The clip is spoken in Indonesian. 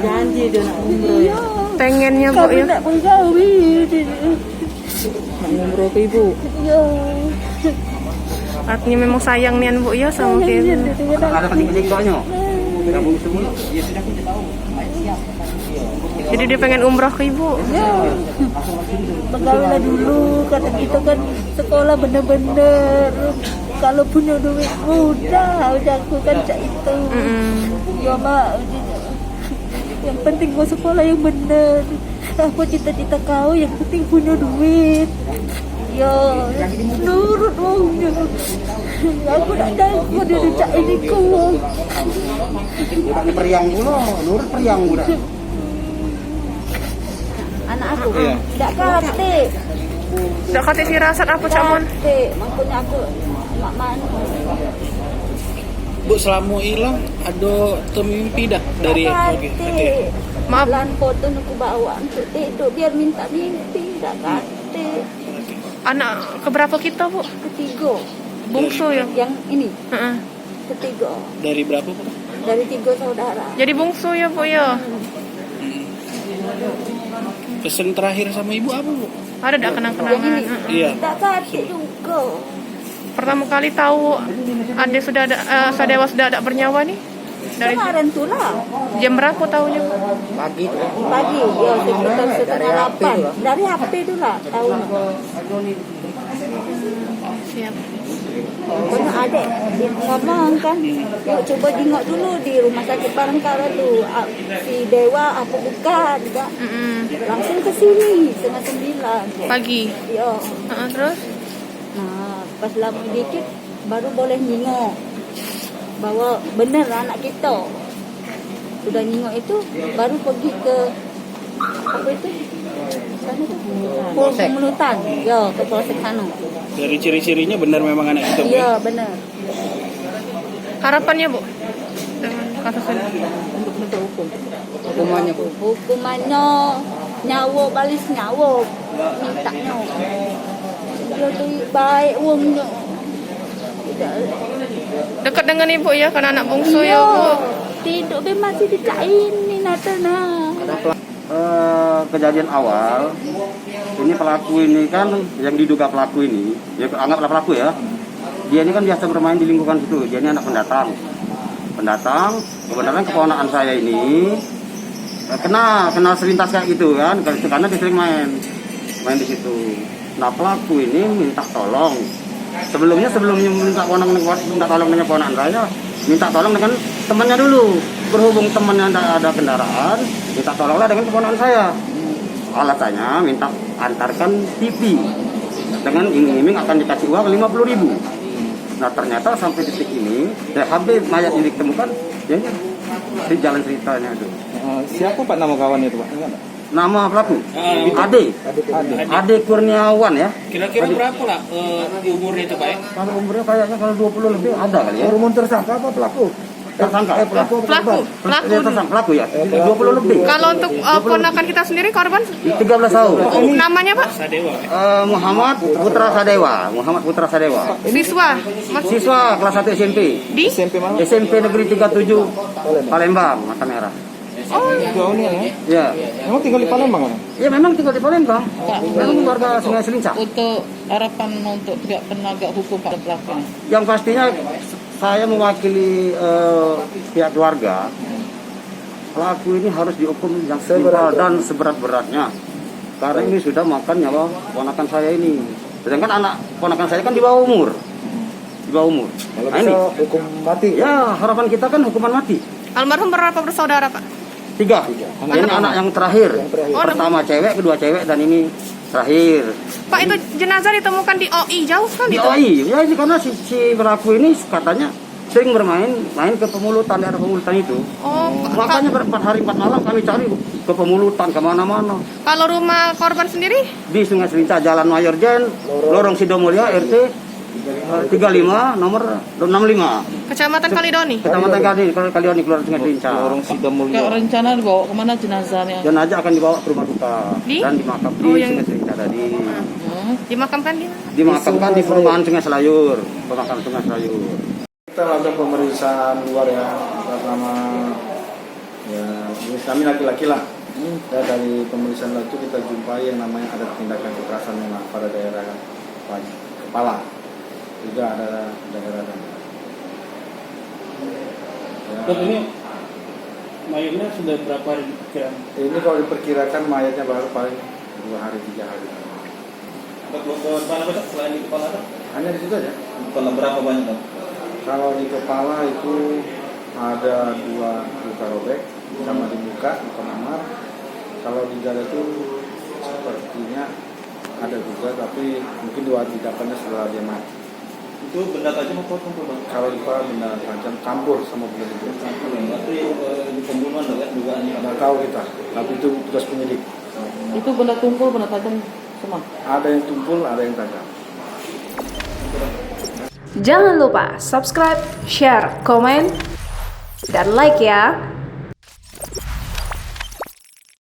Janji dia nak umroh ya. Pengennya Bu ya. Nak berkahwin. Nak umroh ke Ibu. Ya. Artinya memang sayang nian Bu ya sama Kevin. Ada penting-pentingnya. Gabung semua. Jadi dia pengen umroh ke Ibu. Ya. Bergaullah dulu, kata kita kan sekolah bener-bener. Kalau punya duit mudah, udah aku kan cak itu. Ya mak, yang penting kau sekolah yang bener. Apa cita-cita kau, yang penting punya duit. Ya, nurut wongnya. Aku nak tahu dia cak ini kau. Bukan periang pula, nurut periang budak. Anak aku tidak kate. Dak kate firasat apa Cak Mon? Makanya aku mak mana. Bu, selama hilang ada termimpi dah dari Kate. Maaf. Lan foto aku bawa untuk itu biar minta mimpi tidak kate. Anak keberapa kita Bu? Ketiga. Bungsu ya. Yang ini Heeh. ketiga dari berapa Bu? dari 3 saudara. Jadi bungsu ya Bu ya. Pesan terakhir sama ibu apa Bu? Ada dak Yang kenang-kenangan. ini Heeh. Iya. tidak kate juga. Pertama kali tahu Ade sudah ada Sadewa sudah ada bernyawa nih. Dari Kemarin tu lah jam berapa tahunya Bu? pagi ya sekitar setengah 8 dari HP tu lah tahu. Siap. Pokoknya adik dia ngomong kan, yuk coba jengok dulu di rumah sakit Barangkara tu, si Dewa apa bukan juga. Langsung ke sini setengah 9 Pagi. ya. Terus Nah pas lama dikit baru boleh nengok bahwa benar anak kita. Sudah nengok itu baru pergi ke apa itu sana tu Polsek Melutan ya, ke Polsek sana. Dari ciri-cirinya benar memang anak kita Bu? Ya benar. harapannya Bu dengan kasus ini? Untuk bentuk hukum. Hukumannya Bu. Hukumannya nyawa balis nyawa mintanya. Dia tu baik uangnya. Dekat dengan Ibu ya karena anak bungsu ya Bu. Tidur be masih dicain ni Natana. Kejadian awal ini pelaku ini kan yang diduga pelaku ini, ya anggaplah pelaku ya. Dia ini kan biasa bermain di lingkungan situ. Dia ini anak pendatang. Kebenaran keponakan saya ini kena selintas kayak gitu kan, karena dia sering main di situ. Nah pelaku ini minta tolong. Sebelumnya minta tolong dengan ponakan saya, minta tolong dengan temannya dulu. Berhubung temannya ada kendaraan, minta tolonglah dengan keponakan saya. Alasannya minta antarkan TV dengan iming-iming akan dikasih uang 50.000. Nah ternyata sampai detik ini, habis mayat ini ditemukan, ya di jalan ceritanya itu. Siapa Pak nama kawan itu Pak? Nama pelaku? Ade Kurniawan ya. Kira-kira berapa lah umurnya itu Pak? Kalau umurnya kayaknya kalau 20 lebih ada kali ya. Rumah tersangka apa pelaku? Tersangka. Pelaku Ya. 20 lebih. Kalau untuk ponakan kita sendiri korban 13 tahun. namanya Pak? Sadewa. Muhammad Putra Sadewa. Siswa Kelas 1 SMP. di SMP mana? SMP Negeri 37 Palembang, Mata Merah. Jauh nih ya? Ya. Emang tinggal di Palembang kan? Ya memang tinggal di Palembang. Memang warga Sungai Selincah. Untuk harapan untuk pihak penegak hukum pada pelaku ini. Yang pastinya saya mewakili pihak keluarga. Pelaku ini harus dihukum yang setimpal dan seberat-beratnya. Karena ini sudah makan nyawa ponakan saya ini. Sedangkan anak ponakan saya kan di bawah umur. Kalau nah, ini hukum mati. ya harapan kita kan hukuman mati. almarhum berapa bersaudara Pak? 3. Ini anak yang terakhir. Pertama cewek, kedua cewek, dan ini terakhir. Pak itu jenazah ditemukan di OI jauh kan Di itu? OI, ya ini karena si pelaku ini katanya sering main ke pemulutan, daerah pemulutan itu. Oh, Makanya 4 hari 4 malam kami cari ke pemulutan kemana-mana. kalau rumah korban sendiri Di Sungai Selincah, Jalan Mayor Jen, Lorong Sidomulya, RT 35 nomor 65. Kecamatan Kalidoni. Kecamatan Kalioni keluar Sungai Lincah. Kayak rencana dibawa kemana jenazahnya? Jenazah akan dibawa ke rumah duka dan dimakamkan di Sungai Lincah tadi. Dimakamkan di Dimakamkan di perumahan Sungai Selayur, pemakaman Sungai Selayur. Kita lakukan pemeriksaan luar ya, pertama ya kami laki-laki lah. Ya, dari pemeriksaan itu kita jumpai yang namanya ada tindakan kekerasan pada daerah kepala, juga ada daerah dan. Ya. Dok, ini mayatnya sudah berapa hari diperkirakan? Ini kalau diperkirakan mayatnya baru paling 2 hari 3 hari. Mana Dok? Selain di kepala Dok? Hanya di situ aja. Kepala berapa banyak Dok? Kalau di kepala itu ada 2 luka robek, sama di muka, luka memar. Kalau di dada itu sepertinya ada juga, tapi mungkin 2 tindakannya setelah dia mati. Itu benda tajam apa tumpul Bang? Kalau di kepala benda tajam campur sama benda tajam. Campur ya. Berarti pembunuhan Dok ya dugaannya. Nggak tahu kita, tapi itu tugas penyidik. Itu benda tumpul, benda tajam semua. Ada yang tumpul, ada yang tajam. Jangan lupa subscribe, share, komen, dan like ya.